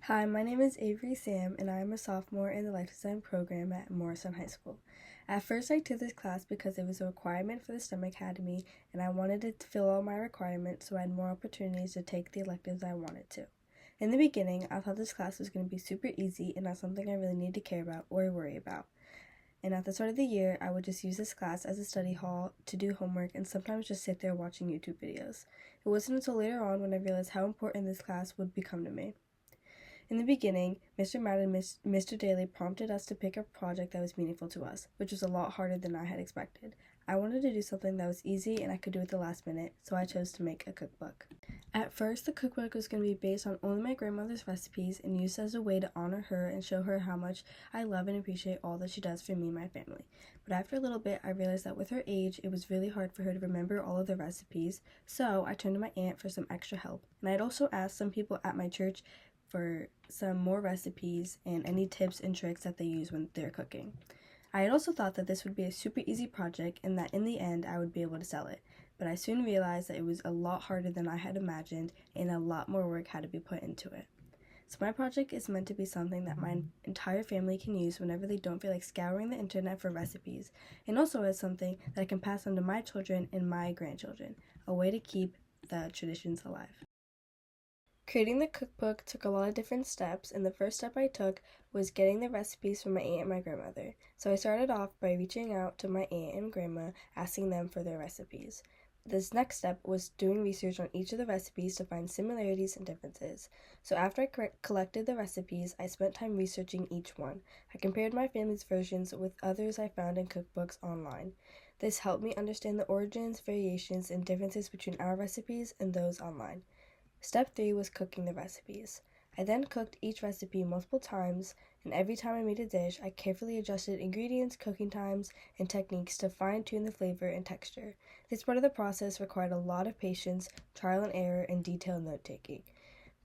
Hi, my name is Avery Sam, and I am a sophomore in the Life Design program at Morrison High School. At first, I took this class because it was a requirement for the STEM Academy, and I wanted it to fill all my requirements so I had more opportunities to take the electives I wanted to. In the beginning, I thought this class was going to be super easy and not something I really need to care about or worry about. And at the start of the year, I would just use this class as a study hall to do homework and sometimes just sit there watching YouTube videos. It wasn't until later on when I realized how important this class would become to me. In the beginning, Mr. Matt and Mr. Daly prompted us to pick a project that was meaningful to us, which was a lot harder than I had expected. I wanted to do something that was easy and I could do at the last minute, so I chose to make a cookbook. At first, the cookbook was going to be based on only my grandmother's recipes and used as a way to honor her and show her how much I love and appreciate all that she does for me and my family. But after a little bit, I realized that with her age, it was really hard for her to remember all of the recipes, so I turned to my aunt for some extra help. And I had also asked some people at my church for some more recipes and any tips and tricks that they use when they're cooking. I had also thought that this would be a super easy project and that in the end I would be able to sell it, but I soon realized that it was a lot harder than I had imagined and a lot more work had to be put into it. So my project is meant to be something that my entire family can use whenever they don't feel like scouring the internet for recipes, and also as something that I can pass on to my children and my grandchildren, a way to keep the traditions alive. Creating the cookbook took a lot of different steps, and the first step I took was getting the recipes from my aunt and my grandmother. So I started off by reaching out to my aunt and grandma, asking them for their recipes. This next step was doing research on each of the recipes to find similarities and differences. So after I collected the recipes, I spent time researching each one. I compared my family's versions with others I found in cookbooks online. This helped me understand the origins, variations, and differences between our recipes and those online. Step 3 was cooking the recipes. I then cooked each recipe multiple times, and every time I made a dish, I carefully adjusted ingredients, cooking times, and techniques to fine-tune the flavor and texture. This part of the process required a lot of patience, trial and error, and detailed note-taking.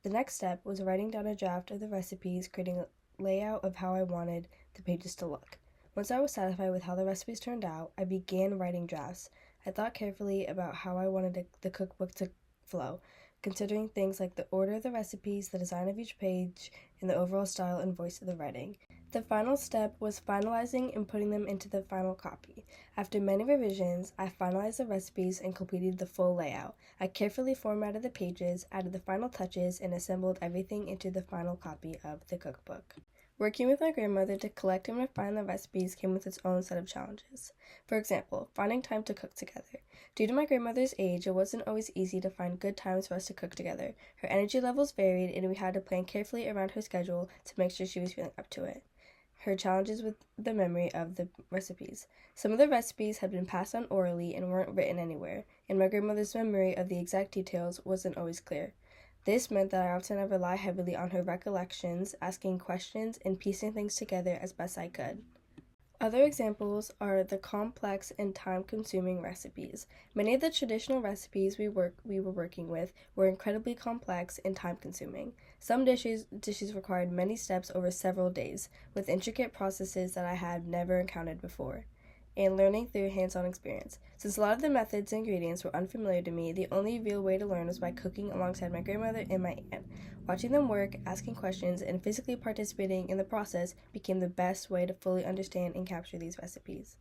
The next step was writing down a draft of the recipes, creating a layout of how I wanted the pages to look. Once I was satisfied with how the recipes turned out, I began writing drafts. I thought carefully about how I wanted the cookbook to flow, considering things like the order of the recipes, the design of each page, and the overall style and voice of the writing. The final step was finalizing and putting them into the final copy. After many revisions, I finalized the recipes and completed the full layout. I carefully formatted the pages, added the final touches, and assembled everything into the final copy of the cookbook. Working with my grandmother to collect and refine the recipes came with its own set of challenges. For example, finding time to cook together. Due to my grandmother's age, it wasn't always easy to find good times for us to cook together. Her energy levels varied, and we had to plan carefully around her schedule to make sure she was feeling up to it. Her challenges with the memory of the recipes. Some of the recipes had been passed on orally and weren't written anywhere, and my grandmother's memory of the exact details wasn't always clear. This meant that I often had to rely heavily on her recollections, asking questions, and piecing things together as best I could. Other examples are the complex and time-consuming recipes. Many of the traditional recipes we were working with were incredibly complex and time-consuming. Some dishes required many steps over several days, with intricate processes that I had never encountered before. And learning through hands-on experience. Since a lot of the methods and ingredients were unfamiliar to me, the only real way to learn was by cooking alongside my grandmother and my aunt. Watching them work, asking questions, and physically participating in the process became the best way to fully understand and capture these recipes.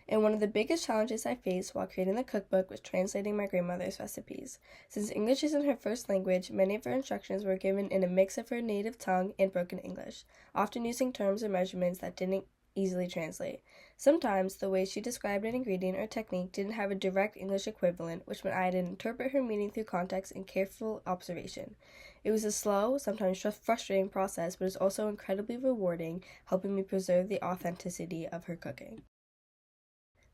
And one of the biggest challenges I faced while creating the cookbook was translating my grandmother's recipes. Since English isn't her first language, many of her instructions were given in a mix of her native tongue and broken English, often using terms or measurements that didn't easily translate. Sometimes, the way she described an ingredient or technique didn't have a direct English equivalent, which meant I had to interpret her meaning through context and careful observation. It was a slow, sometimes frustrating process, but it was also incredibly rewarding, helping me preserve the authenticity of her cooking.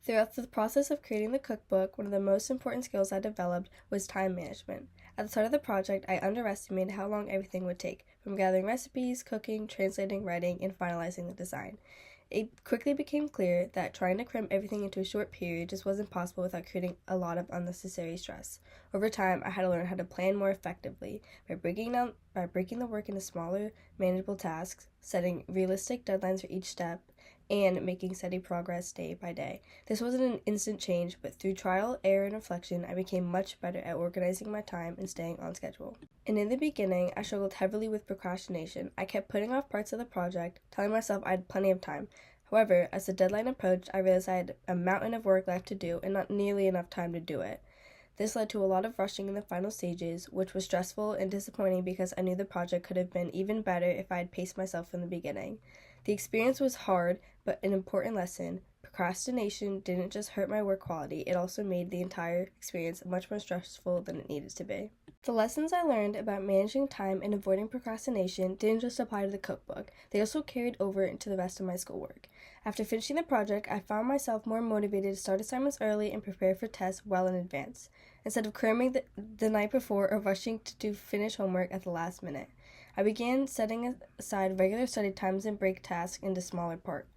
Throughout the process of creating the cookbook, one of the most important skills I developed was time management. At the start of the project, I underestimated how long everything would take, from gathering recipes, cooking, translating, writing, and finalizing the design. It quickly became clear that trying to cram everything into a short period just wasn't possible without creating a lot of unnecessary stress. Over time, I had to learn how to plan more effectively by breaking the work into smaller, manageable tasks, setting realistic deadlines for each step, and making steady progress day by day. This wasn't an instant change, but through trial, error, and reflection, I became much better at organizing my time and staying on schedule. And in the beginning, I struggled heavily with procrastination. I kept putting off parts of the project, telling myself I had plenty of time. However, as the deadline approached, I realized I had a mountain of work left to do and not nearly enough time to do it. This led to a lot of rushing in the final stages, which was stressful and disappointing because I knew the project could have been even better if I had paced myself from the beginning. The experience was hard, but an important lesson. Procrastination didn't just hurt my work quality, it also made the entire experience much more stressful than it needed to be. The lessons I learned about managing time and avoiding procrastination didn't just apply to the cookbook, they also carried over into the rest of my schoolwork. After finishing the project, I found myself more motivated to start assignments early and prepare for tests well in advance, instead of cramming the night before or rushing to finish homework at the last minute. I began setting aside regular study times and break tasks into smaller parts.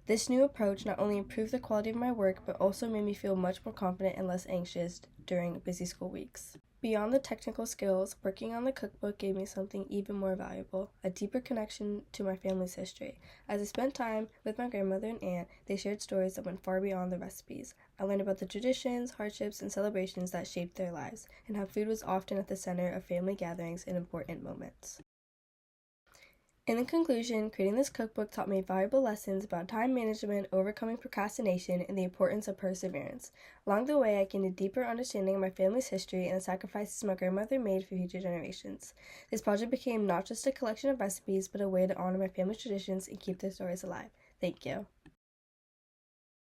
This new approach not only improved the quality of my work, but also made me feel much more confident and less anxious during busy school weeks. Beyond the technical skills, working on the cookbook gave me something even more valuable, a deeper connection to my family's history. As I spent time with my grandmother and aunt, they shared stories that went far beyond the recipes. I learned about the traditions, hardships, and celebrations that shaped their lives, and how food was often at the center of family gatherings and important moments. In conclusion, creating this cookbook taught me valuable lessons about time management, overcoming procrastination, and the importance of perseverance. Along the way, I gained a deeper understanding of my family's history and the sacrifices my grandmother made for future generations. This project became not just a collection of recipes, but a way to honor my family's traditions and keep their stories alive. Thank you.